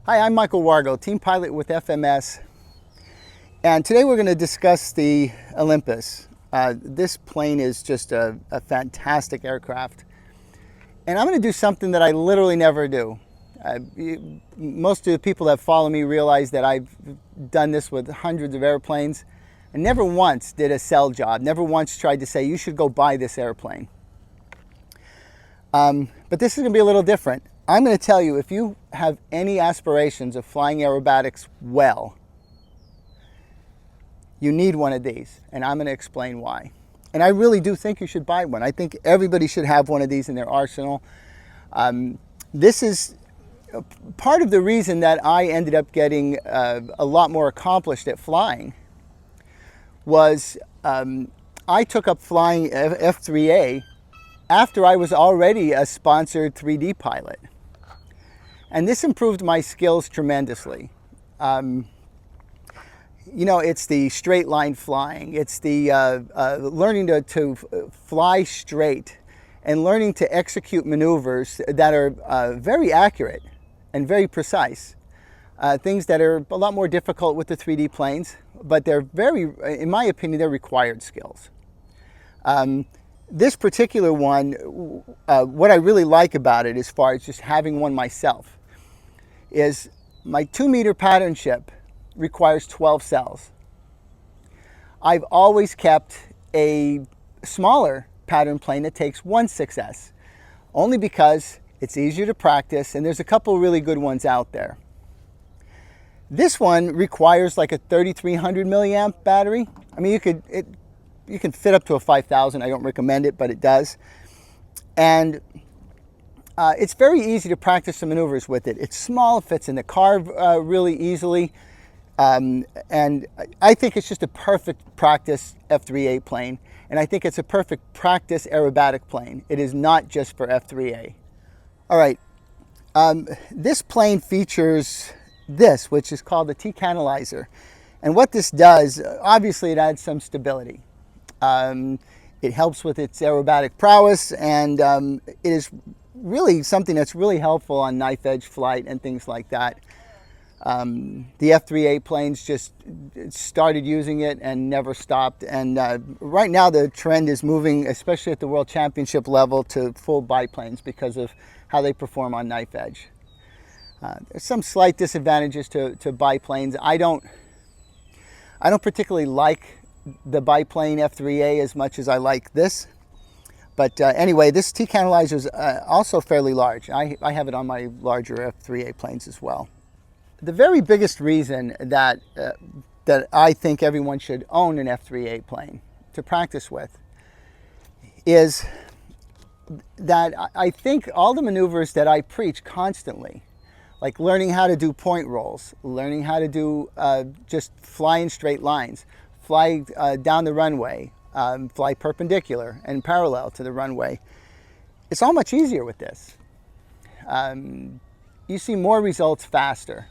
Hi, I'm Michael Wargo, team pilot with FMS, and today we're going to discuss the Olympus. This plane is just a fantastic aircraft, and I'm going to do something that I literally never do. Most of the people that follow me realize that I've done this with hundreds of airplanes, and never once did a sell job, never once tried to say, you should go buy this airplane. But this is going to be a little different. I'm going to tell you, if you have any aspirations of flying aerobatics well, you need one of these, and I'm going to explain why. And I really do think you should buy one. I think everybody should have one of these in their arsenal. This is part of the reason that I ended up getting a lot more accomplished at flying was I took up flying F3A after I was already a sponsored 3D pilot. And this improved my skills tremendously. You know, it's the straight line flying. It's the learning to fly straight and learning to execute maneuvers that are very accurate and very precise. Things that are a lot more difficult with the 3D planes, but they're very, in my opinion, they're required skills. This particular one, what I really like about it as far as just having one myself is my 2-meter pattern ship requires 12 cells. I've always kept a smaller pattern plane that takes 1/6S, only because it's easier to practice and there's a couple really good ones out there. This one requires like a 3300 milliamp battery. I mean, you can fit up to a 5000. I don't recommend it, but it does. And it's very easy to practice some maneuvers with it. It's small, it fits in the car really easily. And I think it's just a perfect practice F3A plane. And I think it's a perfect practice aerobatic plane. It is not just for F3A. All right, this plane features this, which is called the T-canalyzer. And what this does, obviously it adds some stability. It helps with its aerobatic prowess, and it is really something that's really helpful on knife edge flight and things like that. The F3A planes just started using it and never stopped, and right now the trend is moving, especially at the World Championship level, to full biplanes because of how they perform on knife edge. There's some slight disadvantages to biplanes. I don't particularly like the biplane F3A as much as I like this. But anyway, this T-canalyzer is also fairly large. I have it on my larger F3A planes as well. The very biggest reason that I think everyone should own an F3A plane to practice with is that I think all the maneuvers that I preach constantly, like learning how to do point rolls, learning how to do just fly in straight lines, fly down the runway, fly perpendicular and parallel to the runway. It's all much easier with this. You see more results faster.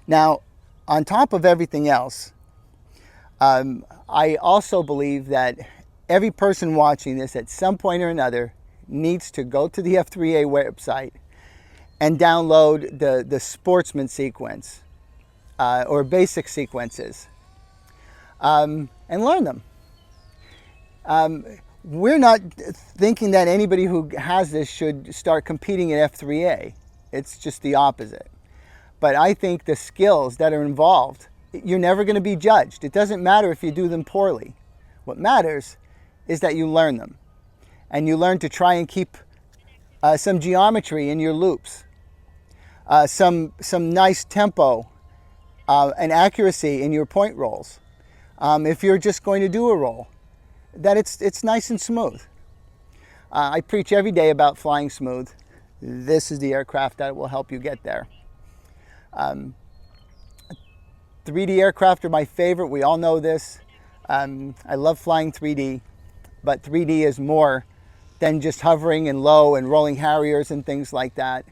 Now, on top of everything else, I also believe that every person watching this at some point or another needs to go to the F3A website and download the sportsman sequence or basic sequences. And learn them. We're not thinking that anybody who has this should start competing in F3A. It's just the opposite. But I think the skills that are involved, you're never going to be judged. It doesn't matter if you do them poorly. What matters is that you learn them. And you learn to try and keep some geometry in your loops, some nice tempo and accuracy in your point rolls. If you're just going to do a roll, that it's nice and smooth. I preach every day about flying smooth. This is the aircraft that will help you get there. 3D aircraft are my favorite. We all know this. I love flying 3D, but 3D is more than just hovering and low and rolling Harriers and things like that.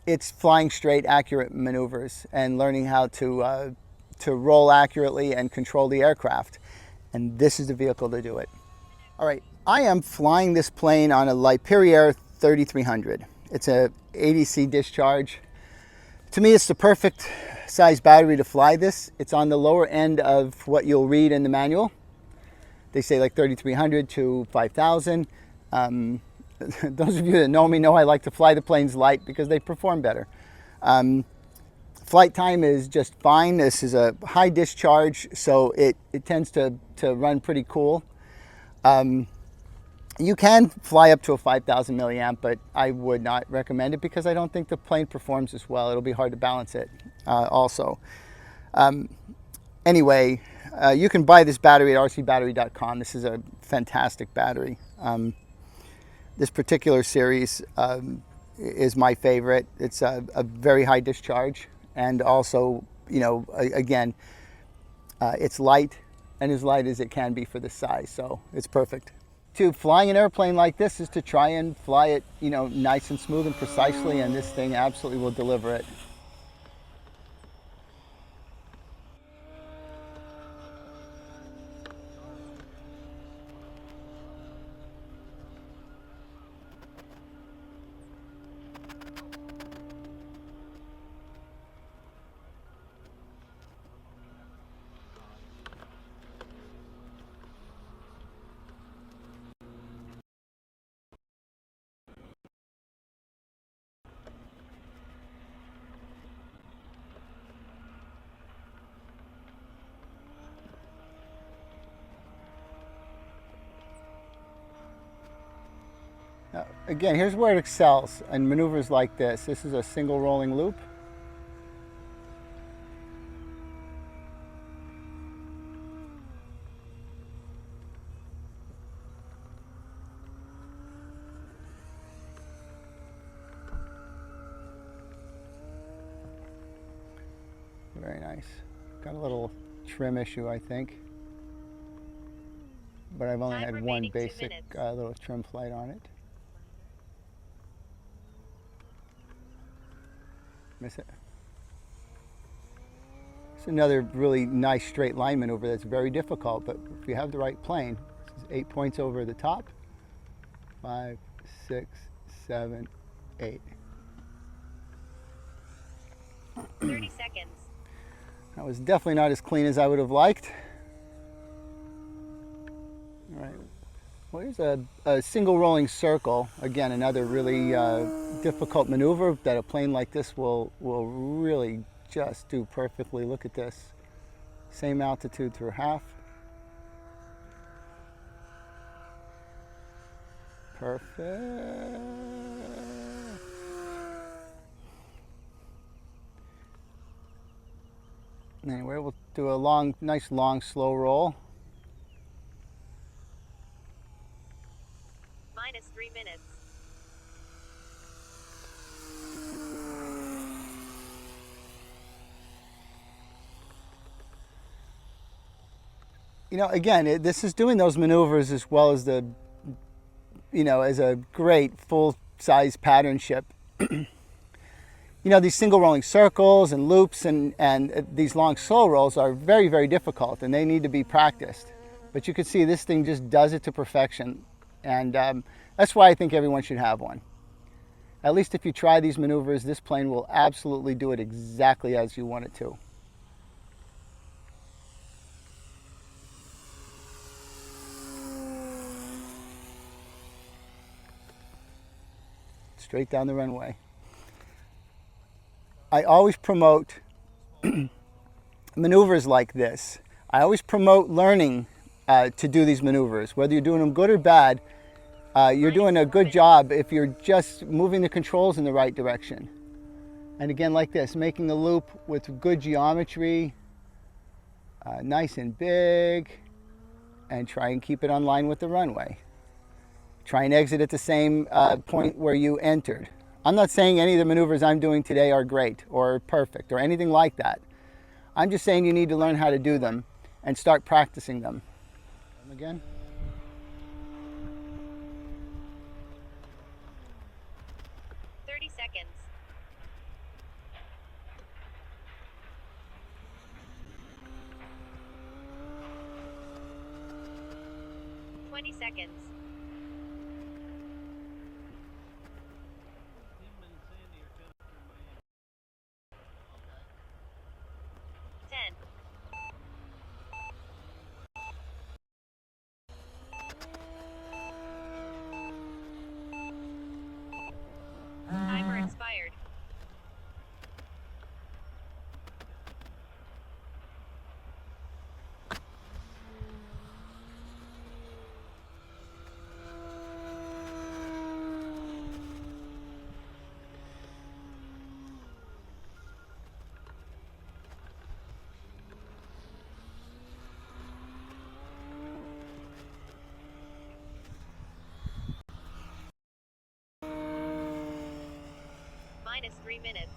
It's flying straight, accurate maneuvers and learning how to roll accurately and control the aircraft. And this is the vehicle to do it. All right, I am flying this plane on a Lipier 3300. It's a 80C discharge. To me, it's the perfect size battery to fly this. It's on the lower end of what you'll read in the manual. They say like 3,300 to 5,000. Those of you that know me know I like to fly the planes light because they perform better. Flight time is just fine. This is a high discharge, so it tends to run pretty cool. You can fly up to a 5,000 milliamp, but I would not recommend it because I don't think the plane performs as well. It'll be hard to balance it also. Anyway, you can buy this battery at rcbattery.com. This is a fantastic battery. This particular series is my favorite. It's a very high discharge, and also, you know, again, it's light and as light as it can be for this size, so it's perfect. To flying an airplane like this is to try and fly it, you know, nice and smooth and precisely, and this thing absolutely will deliver it. Now, again, here's where it excels in maneuvers like this. This is a single rolling loop. Very nice. Got a little trim issue, I think, but I've only had one basic little trim flight on it. Miss it. It's another really nice straight line maneuver that's very difficult, but if you have the right plane, this is 8 points over the top. 5, 6, 7, 8. 30 seconds. That was definitely not as clean as I would have liked. All right. Well, here's a single rolling circle. Again, another really difficult maneuver that a plane like this will really just do perfectly. Look at this. Same altitude through half. Perfect. Anyway, we'll do a nice long, slow roll. Minus 3 minutes. You know, again, this is doing those maneuvers as well as the, you know, as a great full-size pattern ship. You know, these single rolling circles and loops and these long slow rolls are very, very difficult, and they need to be practiced. But you can see this thing just does it to perfection. And that's why I think everyone should have one. At least if you try these maneuvers, this plane will absolutely do it exactly as you want it to. Straight down the runway. I always promote maneuvers like this. I always promote learning to do these maneuvers. Whether you're doing them good or bad, you're doing a good job if you're just moving the controls in the right direction. And again, like this, making a loop with good geometry, nice and big, and try and keep it on line with the runway. Try and exit at the same point where you entered. I'm not saying any of the maneuvers I'm doing today are great or perfect or anything like that. I'm just saying you need to learn how to do them and start practicing them. Again. Seconds. 20 seconds. minus 3 minutes.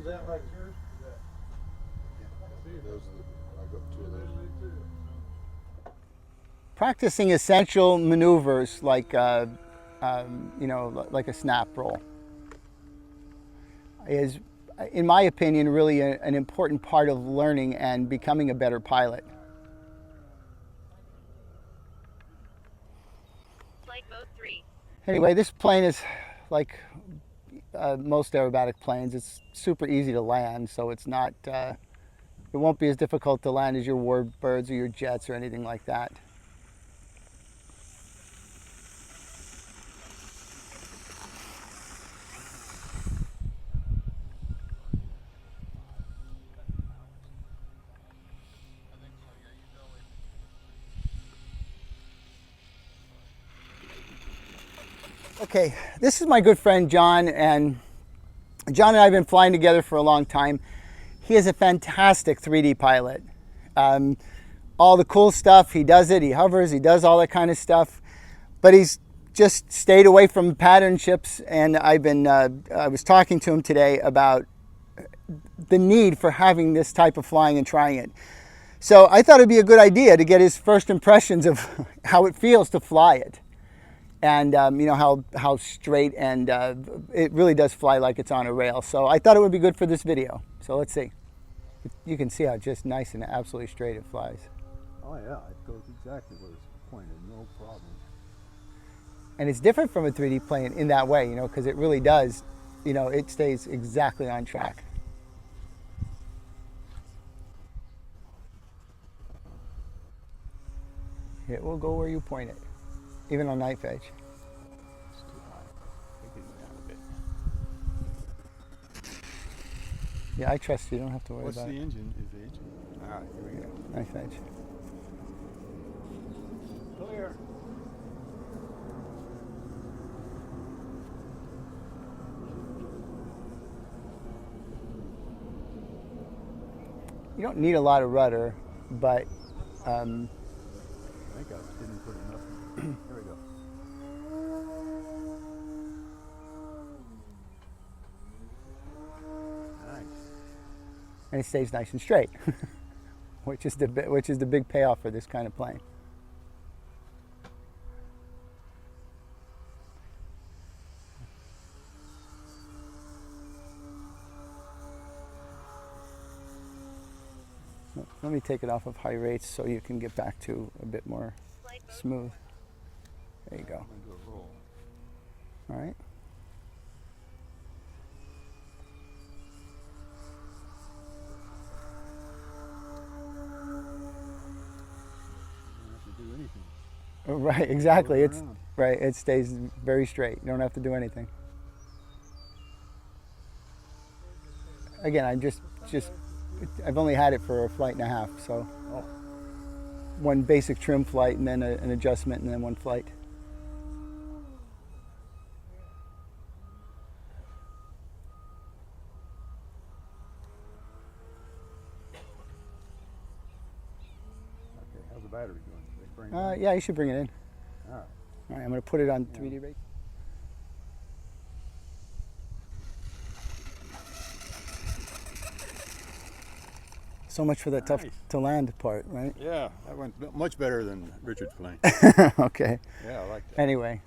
Is that like yours? Those are the, I've got two of those. Practicing essential maneuvers like, you know, like a snap roll is, in my opinion, really an important part of learning and becoming a better pilot. Flight mode 3. Anyway, this plane is like most aerobatic planes. It's super easy to land, so it's not, it won't be as difficult to land as your warbirds or your jets or anything like that. Okay, this is my good friend John, and John and I have been flying together for a long time. He is a fantastic 3D pilot. All the cool stuff, he does it, he hovers, he does all that kind of stuff, but he's just stayed away from pattern ships, and I was talking to him today about the need for having this type of flying and trying it. So I thought it'd be a good idea to get his first impressions of how it feels to fly it. And you know how straight, and it really does fly like it's on a rail. So I thought it would be good for this video. So let's see. You can see how just nice and absolutely straight it flies. Oh yeah, it goes exactly where it's pointed, no problem. And it's different from a 3D plane in that way, you know, because it really does, you know, it stays exactly on track. It will go where you point it, even on knife edge. It's too high. Take it down a bit. Yeah, I trust you. You don't have to worry What's about the it. engine? Is the engine? All right, here we go. Knife edge. Clear. You don't need a lot of rudder, but I think I didn't put enough. Here we go. Nice. and it stays nice and straight, which is the big payoff for this kind of plane. Let me take it off of high rates so you can get back to a bit more smooth. There you go. I'm gonna do a roll. All right. I don't have to do anything. Right, exactly. Goes It's around. right. It stays very straight. You don't have to do anything. Again, I've only had it for a flight and a half, so one basic trim flight and then an adjustment and then one flight. Okay, how's the battery going? They bring it in? Yeah, you should bring it in. All right. All right, I'm going to put it on 3D rate. So much for that tough Nice. to land part, right? Yeah, that went much better than Richard's plane. Okay. Yeah, I like that. Anyway,